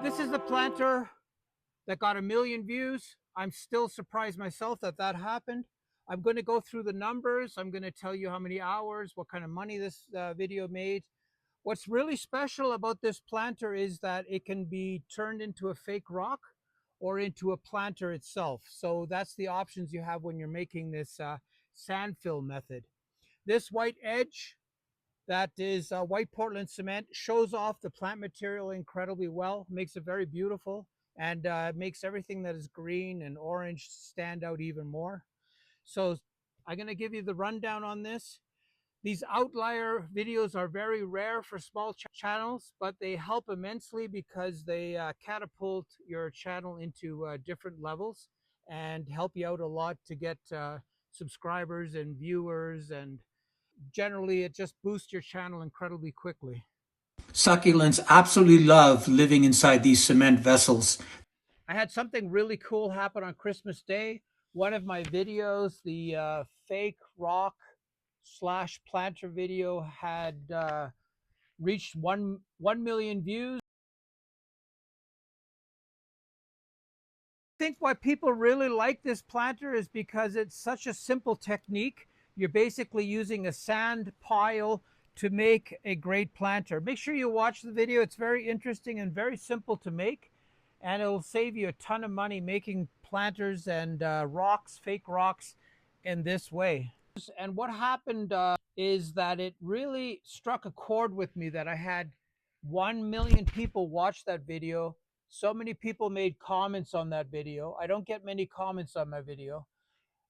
This is the planter that got 1 million views. I'm still surprised myself that that happened. I'm going to go through the numbers. I'm going to tell you how many hours, what kind of money this video made. What's really special about this planter is that it can be turned into a fake rock or into a planter itself. So that's the options you have when you're making this sand fill method. This white edge, that is white Portland cement, shows off the plant material incredibly well, makes it very beautiful, and makes everything that is green and orange stand out even more. So I'm going to give you the rundown on this. These outlier videos are very rare for small channels, but they help immensely because they catapult your channel into different levels and help you out a lot to get subscribers and viewers, and generally it just boosts your channel incredibly quickly. Succulents absolutely love living inside these cement vessels. I had something really cool happen on Christmas Day. One of my videos, the fake rock slash planter video, had reached 1 million views. I think why people really like this planter is because it's such a simple technique. You're basically using a sand pile to make a great planter. Make sure you watch the video. It's very interesting and very simple to make, and it'll save you a ton of money making planters and rocks, fake rocks, in this way. And what happened is that it really struck a chord with me that I had 1 million people watch that video. So many people made comments on that video. I don't get many comments on my video.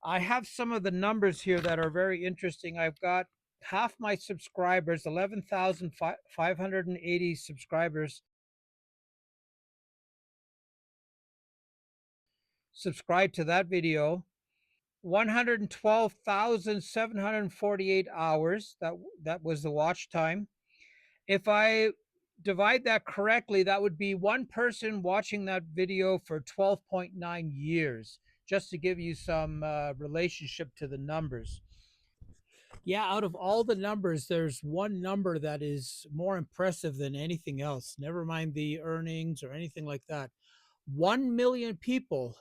I have some of the numbers here that are very interesting. I've got half my subscribers, 11,580 subscribers, subscribed to that video. 112,748 hours, that was the watch time. If I divide that correctly, that would be one person watching that video for 12.9 years, just to give you some relationship to the numbers. Yeah, out of all the numbers, there's one number that is more impressive than anything else. Never mind the earnings or anything like that. 1 million people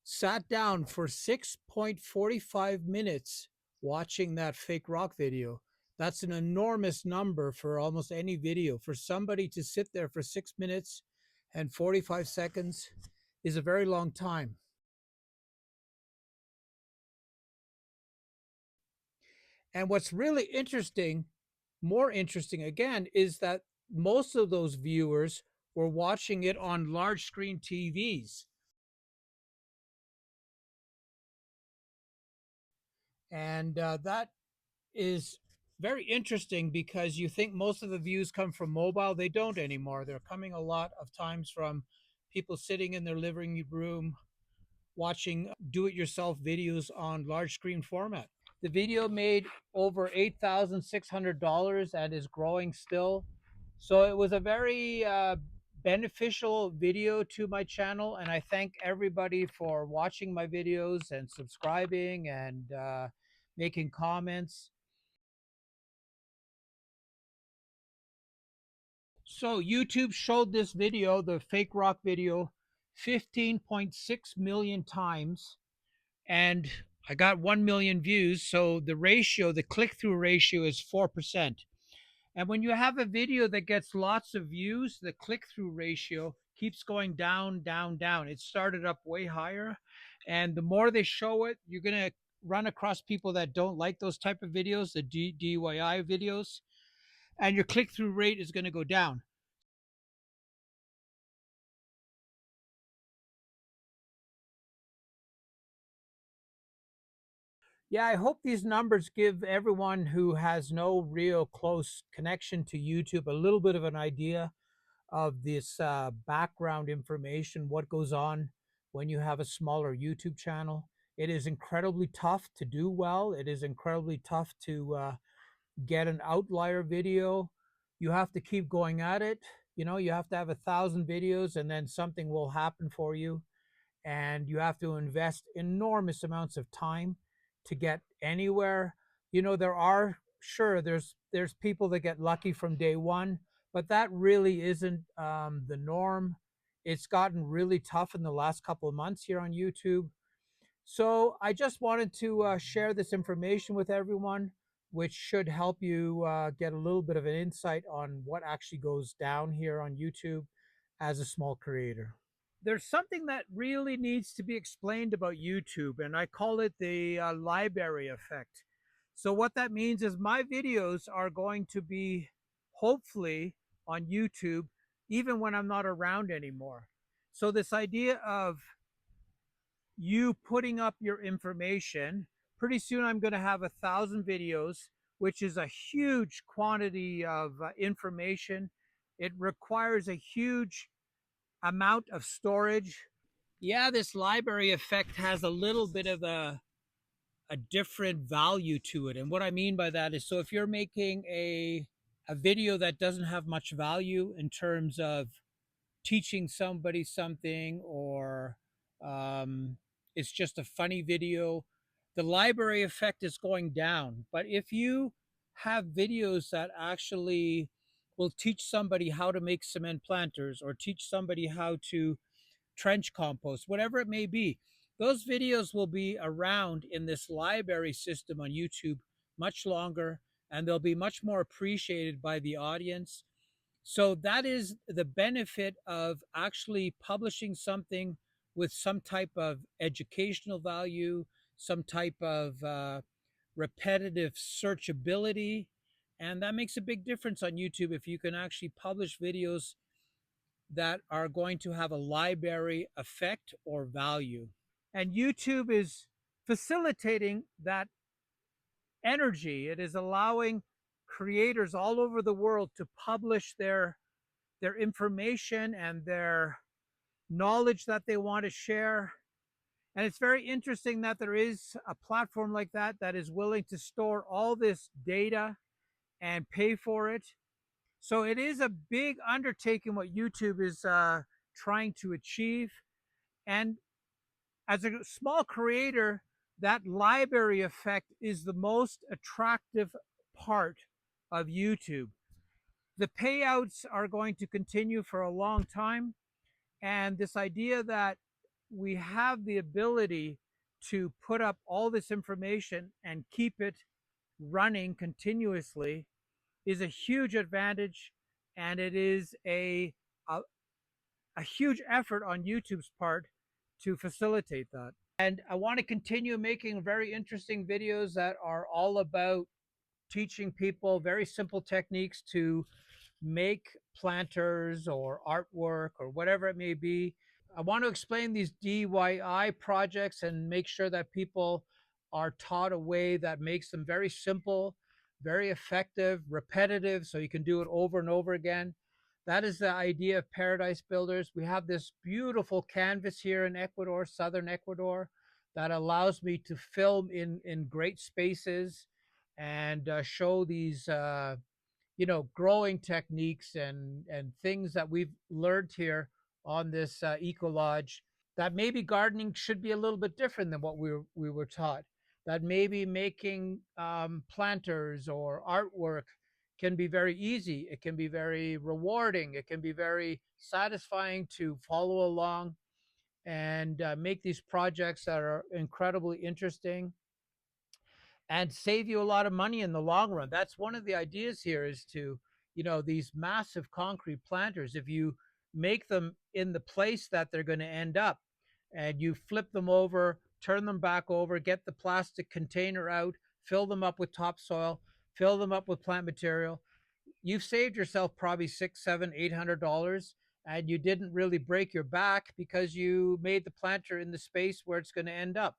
sat down for 6.45 minutes watching that fake rock video. That's an enormous number for almost any video. For somebody to sit there for 6 minutes and 45 seconds is a very long time. And what's really interesting, more interesting again, is that most of those viewers were watching it on large screen TVs. And that is very interesting because you think most of the views come from mobile. They don't anymore. They're coming a lot of times from people sitting in their living room watching do-it-yourself videos on large screen format. The video made over $8,600 and is growing still. So it was a very beneficial video to my channel, and I thank everybody for watching my videos and subscribing and making comments. So YouTube showed this video, the fake rock video, 15.6 million times, and I got 1 million views. So the ratio, the click-through ratio is 4%. And when you have a video that gets lots of views, the click-through ratio keeps going down, down, down. It started up way higher, and the more they show it, you're going to run across people that don't like those type of videos, the DIY videos, and your click-through rate is going to go down. Yeah, I hope these numbers give everyone who has no real close connection to YouTube a little bit of an idea of this background information, what goes on when you have a smaller YouTube channel. It is incredibly tough to do well. It is incredibly tough to get an outlier video. You have to keep going at it. You know, you have to have 1,000 videos and then something will happen for you. And you have to invest enormous amounts of time to get anywhere. You know, there are, sure, there's people that get lucky from day one, but that really isn't the norm. It's gotten really tough in the last couple of months here on YouTube. So I just wanted to share this information with everyone, which should help you get a little bit of an insight on what actually goes down here on YouTube as a small creator. There's something that really needs to be explained about YouTube, and I call it the library effect. So, what that means is my videos are going to be hopefully on YouTube even when I'm not around anymore. So, this idea of you putting up your information, pretty soon I'm going to have 1,000 videos, which is a huge quantity of information. It requires a huge amount of storage. Yeah, this library effect has a little bit of a different value to it. And what I mean by that is, so if you're making a video that doesn't have much value in terms of teaching somebody something, or um, it's just a funny video, the library effect is going down. But if you have videos that actually will teach somebody how to make cement planters, or teach somebody how to trench compost, whatever it may be, those videos will be around in this library system on YouTube much longer, and they'll be much more appreciated by the audience. So that is the benefit of actually publishing something with some type of educational value, some type of repetitive searchability. And that makes a big difference on YouTube if you can actually publish videos that are going to have a library effect or value. And YouTube is facilitating that energy. It is allowing creators all over the world to publish their information and their knowledge that they want to share. And it's very interesting that there is a platform like that that is willing to store all this data and pay for it. So it is a big undertaking what YouTube is trying to achieve. And as a small creator, that library effect is the most attractive part of YouTube. The payouts are going to continue for a long time. And this idea that we have the ability to put up all this information and keep it running continuously is a huge advantage. And it is a huge effort on YouTube's part to facilitate that. And I want to continue making very interesting videos that are all about teaching people very simple techniques to make planters or artwork or whatever it may be. I want to explain these DIY projects and make sure that people are taught a way that makes them very simple, very effective, repetitive, so you can do it over and over again. That is the idea of Paradise Builders. We have this beautiful canvas here in Ecuador, southern Ecuador, that allows me to film in great spaces and show these growing techniques and things that we've learned here on this eco lodge, that maybe gardening should be a little bit different than what we were taught, that maybe making planters or artwork can be very easy, it can be very rewarding, it can be very satisfying to follow along and make these projects that are incredibly interesting and save you a lot of money in the long run. That's one of the ideas here, is to, these massive concrete planters, if you make them in the place that they're going to end up and you flip them over, turn them back over, get the plastic container out, fill them up with topsoil, fill them up with plant material, you've saved yourself probably six, seven, $800, and you didn't really break your back because you made the planter in the space where it's going to end up.